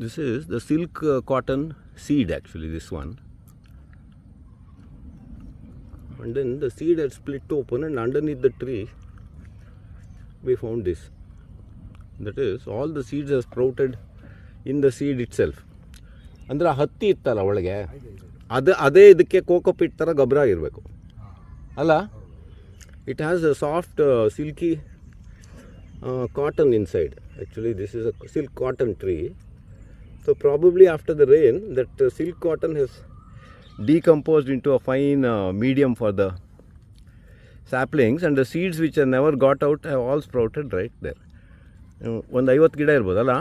This is the silk cotton seed, actually, this one. And then the seed had split open, and underneath the tree we found this. That is, all the seeds are sprouted in the seed itself. ಅಂದರೆ ಆ ಹತ್ತಿ ಇತ್ತಲ್ಲ ಒಳಗೆ, ಅದೇ ಇದಕ್ಕೆ cocopeat ಥರ ಗೊಬ್ಬರ ಇರಬೇಕು ಅಲ್ಲ. It has a soft silky cotton inside. Actually, this is a silk cotton tree. So probably after the rain, that silk cotton has decomposed into a fine medium for the saplings, and the seeds which are never got out have all sprouted right there. ಒಂದು 50 ಗಿಡ ಇರ್ಬೋದಲ್ಲ.